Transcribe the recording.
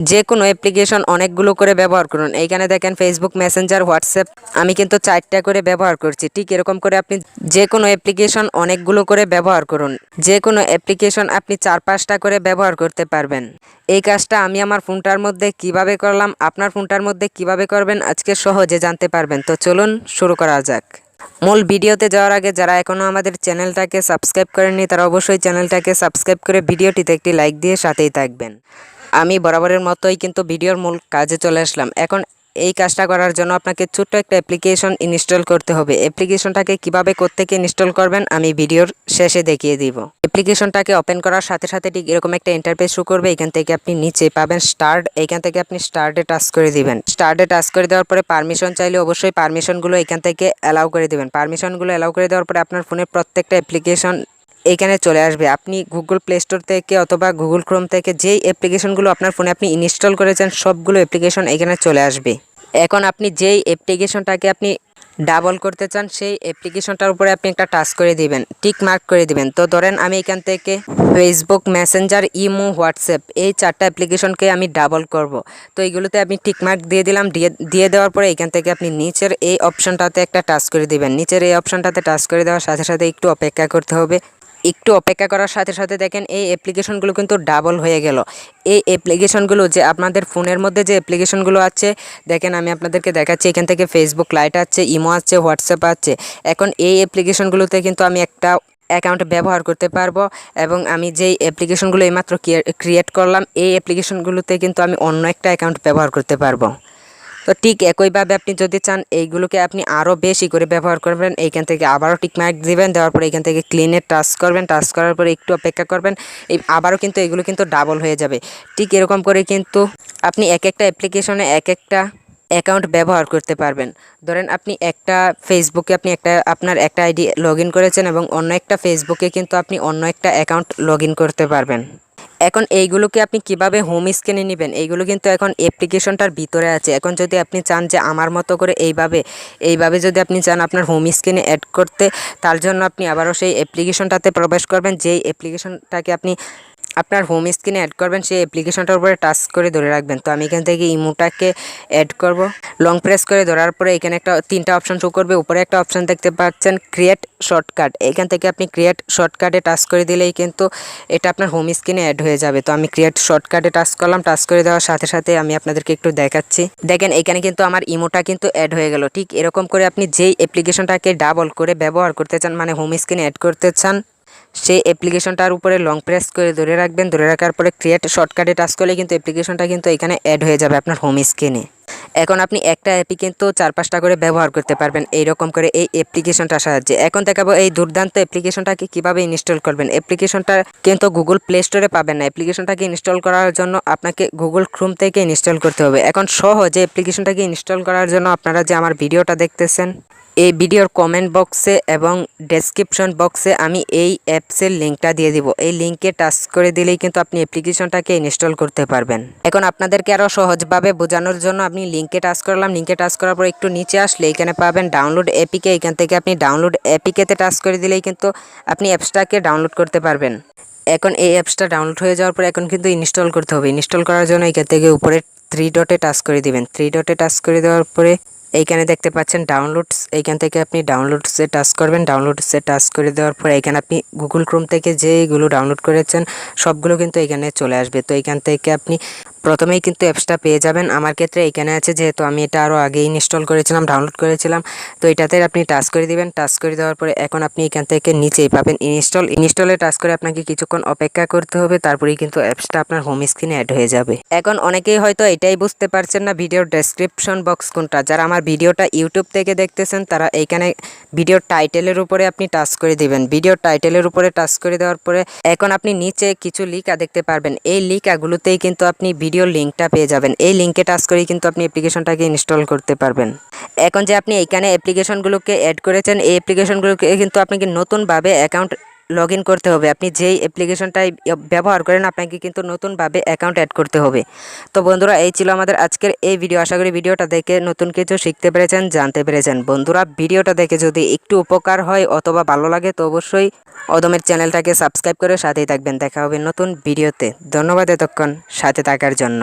যে কোনো অ্যাপ্লিকেশন অনেকগুলো করে ব্যবহার করুন। এইখানে দেখেন ফেসবুক, মেসেঞ্জার, হোয়াটসঅ্যাপ আমি কিন্তু 4টা করে ব্যবহার করছি। ঠিক এরকম করে আপনি যে কোনো অ্যাপ্লিকেশন অনেকগুলো করে ব্যবহার করুন। যে কোনো অ্যাপ্লিকেশন আপনি 4-5টা করে ব্যবহার করতে পারবেন। এই কাজটা আমি আমার ফোনটার মধ্যে কিভাবে করলাম, আপনার ফোনটার মধ্যে কিভাবে করবেন আজকে সহজে জানতে পারবেন। তো চলুন শুরু করা যাক। মূল ভিডিওতে যাওয়ার আগে যারা এখনও আমাদের চ্যানেলটাকে সাবস্ক্রাইব করেননি তারা অবশ্যই চ্যানেলটাকে সাবস্ক্রাইব করে ভিডিওটিতে একটি লাইক দিয়ে সাথেই থাকবেন। আমি বরাবরের মতোই কিন্তু ভিডিওর মূল কাজে চলে আসলাম। এখন এই কাজটা করার জন্য আপনাকে ছোট্ট একটা অ্যাপ্লিকেশন ইনস্টল করতে হবে। অ্যাপ্লিকেশনটাকে কিভাবে কোত্থেকে ইনস্টল করবেন আমি ভিডিওর শেষে দেখিয়ে দিব। অ্যাপ্লিকেশনটাকে ওপেন করার সাথে সাথে ঠিক এরকম একটা ইন্টারফেস শো করবে। এখান থেকে আপনি নিচে পাবেন স্টার্ট, এইখান থেকে আপনি স্টার্টে টাচ করে দিবেন। স্টার্টে টাচ করে দেওয়ার পরে পারমিশন চাইলে অবশ্যই পারমিশনগুলো এখান থেকে অ্যালাউ করে দিবেন। পারমিশনগুলো অ্যালাউ করে দেওয়ার পরে আপনার ফোনের প্রত্যেকটা অ্যাপ্লিকেশন এইখানে চলে আসবে। আপনি গুগল প্লে স্টোর থেকে অথবা গুগল ক্রোম থেকে যেই অ্যাপ্লিকেশনগুলো আপনার ফোনে আপনি ইনস্টল করেছেন সবগুলো অ্যাপ্লিকেশন এখানে চলে আসবে। এখন আপনি যেই অ্যাপ্লিকেশনটাকে আপনি ডাবল করতে চান সেই অ্যাপ্লিকেশনটার উপরে আপনি একটা টাচ করে দিবেন, টিক মার্ক করে দিবেন। তো ধরেন আমি এখান থেকে ফেসবুক, মেসেঞ্জার, ইমো, হোয়াটসঅ্যাপ এই 4টা অ্যাপ্লিকেশনকে আমি ডাবল করব। তো এইগুলোতে আমি টিক মার্ক দিয়ে দিলাম। দিয়ে দেওয়ার পরে এখান থেকে আপনি নিচের এই অপশনটাতে একটা টাচ করে দিবেন। নিচের এই অপশনটাতে টাচ করে দেওয়ার সাথে সাথে একটু অপেক্ষা করতে হবে। একটু অপেক্ষা করার সাথে সাথে দেখেন এই অ্যাপ্লিকেশনগুলো কিন্তু ডাবল হয়ে গেল। এই অ্যাপ্লিকেশনগুলো যে আপনাদের ফোনের মধ্যে যে অ্যাপ্লিকেশনগুলো আছে দেখেন আমি আপনাদেরকে দেখাচ্ছি। এখান থেকে ফেসবুক লাইট আছে, ইমো আছে, হোয়াটসঅ্যাপ আছে। এখন এই অ্যাপ্লিকেশনগুলোতে কিন্তু আমি একটা অ্যাকাউন্ট ব্যবহার করতে পারবো এবং আমি যেই অ্যাপ্লিকেশনগুলো এইমাত্র ক্রিয়েট করলাম এই অ্যাপ্লিকেশনগুলোতে কিন্তু আমি অন্য একটা অ্যাকাউন্ট ব্যবহার করতে পারবো। তো ঠিক একইভাবে আপনি যদি চান এইগুলোকে আপনি আরও বেশি করে ব্যবহার করবেন, এইখান থেকে আবারও টিকমার্ক দিবেন। দেওয়ার পরে এখান থেকে ক্লিনে টাচ করবেন। টাচ করার পরে একটু অপেক্ষা করবেন। আবারও কিন্তু এগুলো কিন্তু ডাবল হয়ে যাবে। ঠিক এরকম করে কিন্তু আপনি এক একটা অ্যাপ্লিকেশনে এক একটা অ্যাকাউন্ট ব্যবহার করতে পারবেন। ধরেন আপনি একটা ফেসবুকে আপনি আপনার একটা আইডি লগ ইন করেছেন এবং অন্য একটা ফেসবুকে কিন্তু আপনি অন্য একটা অ্যাকাউন্ট লগ ইন করতে পারবেন। এখন এইগুলোকে আপনি কিভাবে হোম স্ক্রিনে নেবেন এইগুলো কিন্তু এখন অ্যাপ্লিকেশনটার ভিতরে আছে। এখন যদি আপনি চান যে আমার মতো করে এইভাবে যদি আপনি চান আপনার হোম স্ক্রিনে অ্যাড করতে, তার জন্য আপনি আবারও সেই অ্যাপ্লিকেশনটাতে প্রবেশ করবেন। যেই অ্যাপ্লিকেশনটাকে আপনি আপনার হোম স্ক্রিনে অ্যাড করবেন সেই অ্যাপ্লিকেশনটার উপরে টাচ করে ধরে রাখবেন। তো আমি এখান থেকে ইমোটাকে অ্যাড করব। লং প্রেস করে ধরার পরে এখানে 3টা অপশন শো করবে। উপরে একটা অপশন দেখতে পাচ্ছেন ক্রিয়েট শর্টকাট। এখান থেকে আপনি ক্রিয়েট শর্টকাটে টাচ করে দিলেই কিন্তু এটা আপনার হোম স্ক্রিনে অ্যাড হয়ে যাবে। তো আমি ক্রিয়েট শর্টকাটে টাচ করলাম। টাচ করে দেওয়ার সাথে সাথে আমি আপনাদেরকে একটু দেখাচ্ছি। দেখেন এখানে কিন্তু আমার ইমোটা কিন্তু অ্যাড হয়ে গেল। ঠিক এরকম করে আপনি যেই অ্যাপ্লিকেশনটাকে ডাবল করে ব্যবহার করতে চান মানে হোম স্ক্রিনে অ্যাড করতে চান সেই অ্যাপ্লিকেশনটার উপরে লং প্রেস করে ধরে রাখবেন। ধরে রাখার পরে ক্রিয়েট শর্টকাটে টাচ করলে কিন্তু অ্যাপ্লিকেশনটা কিন্তু এখানে অ্যাড হয়ে যাবে আপনার হোম স্ক্রিনে। এখন আপনি একটা অ্যাপই কিন্তু 4-5টা করে ব্যবহার করতে পারবেন এইরকম করে এই অ্যাপ্লিকেশনটার সাহায্যে। এখন দেখাবো এই দুর্দান্ত অ্যাপ্লিকেশনটাকে কীভাবে ইনস্টল করবেন। অ্যাপ্লিকেশনটা কিন্তু গুগল প্লে স্টোরে পাবেন না। অ্যাপ্লিকেশনটাকে ইনস্টল করার জন্য আপনাকে গুগল ক্রোম থেকে ইনস্টল করতে হবে। এখন সহজে অ্যাপ্লিকেশনটাকে ইনস্টল করার জন্য আপনারা যে আমার ভিডিওটা দেখতেছেন এই ভিডিওর কমেন্ট বক্সে এবং ডেসক্রিপশন বক্সে আমি এই অ্যাপসের লিঙ্কটা দিয়ে দিব। এই লিঙ্কে টাচ করে দিলেই কিন্তু আপনি অ্যাপ্লিকেশনটাকে ইনস্টল করতে পারবেন। এখন আপনাদেরকে আরও সহজভাবে বোঝানোর জন্য আপনি লিঙ্কে টাচ করলাম। লিঙ্কে টাচ করার পর একটু নিচে আসলে এখানে পাবেন ডাউনলোড এপিকে। এখান থেকে আপনি ডাউনলোড এপিকেতে টাচ করে দিলেই কিন্তু আপনি অ্যাপসটাকে ডাউনলোড করতে পারবেন। এখন এই অ্যাপসটা ডাউনলোড হয়ে যাওয়ার পর এখন কিন্তু ইনস্টল করতে হবে। ইনস্টল করার জন্য এখান থেকে উপরে 3 ডটে টাচ করে দিবেন। 3 ডটে টাচ করে দেওয়ার পরে এইখানে দেখতে পাচ্ছেন ডাউনলোডস। এইখান থেকে আপনি ডাউনলোডসে টাচ করবেন। ডাউনলোডসে টাচ করে দেওয়ার পরে এখানে আপনি গুগল ক্রোম থেকে যেগুলো ডাউনলোড করেছেন সবগুলো কিন্তু এখানে চলে আসবে। তো এইখান থেকে আপনি প্রথমেই কিন্তু অ্যাপসটা পেয়ে যাবেন। আমার ক্ষেত্রে এখানে আছে যেহেতু আমি এটা আরও আগে ইনস্টল করেছিলাম, ডাউনলোড করেছিলাম। তো এটাতে আপনি টাচ করে দিবেন। টাচ করে দেওয়ার পরে এখন আপনি এখান থেকে নিচেই পাবেন ইনস্টলে টাচ করে আপনাকে কিছুক্ষণ অপেক্ষা করতে হবে। তারপরেই কিন্তু অ্যাপসটা আপনার হোম স্ক্রিনে অ্যাড হয়ে যাবে। এখন অনেকেই হয়তো এটাই বুঝতে পারছেন না ভিডিওর ডেসক্রিপশন বক্স কোনটা। যারা আমার ভিডিওটা ইউটিউব থেকে দেখতেছেন তারা এইখানে ভিডিওর টাইটেলের উপরে আপনি টাচ করে দিবেন। ভিডিওর টাইটেলের উপরে টাচ করে দেওয়ার পরে এখন আপনি নিচে কিছু লিঙ্ক দেখতে পারবেন। এই লিঙ্কগুলোতেই কিন্তু আপনি ভিডিওর লিঙ্কটা পেয়ে যাবেন। এই লিঙ্কে টাচ করেই কিন্তু আপনি অ্যাপ্লিকেশনটাকে ইনস্টল করতে পারবেন। এখন যে আপনি এইখানে অ্যাপ্লিকেশনগুলোকে অ্যাড করেছেন এই অ্যাপ্লিকেশনগুলোকে কিন্তু আপনাকে নতুনভাবে অ্যাকাউন্ট লগ ইন করতে হবে। আপনি যেই অ্যাপ্লিকেশনটাই ব্যবহার করেন আপনাকে কিন্তু নতুনভাবে অ্যাকাউন্ট অ্যাড করতে হবে। তো বন্ধুরা এই ছিল আমাদের আজকের এই ভিডিও। আশা করি ভিডিওটা দেখে নতুন কিছু শিখতে পেরেছেন, জানতে পেরেছেন। বন্ধুরা ভিডিওটা দেখে যদি একটু উপকার হয় অথবা ভালো লাগে তো অবশ্যই অদমের চ্যানেলটাকে সাবস্ক্রাইব করে সাথেই থাকবেন। দেখা হবে নতুন ভিডিওতে। ধন্যবাদ এতক্ষণ সাথে থাকার জন্য।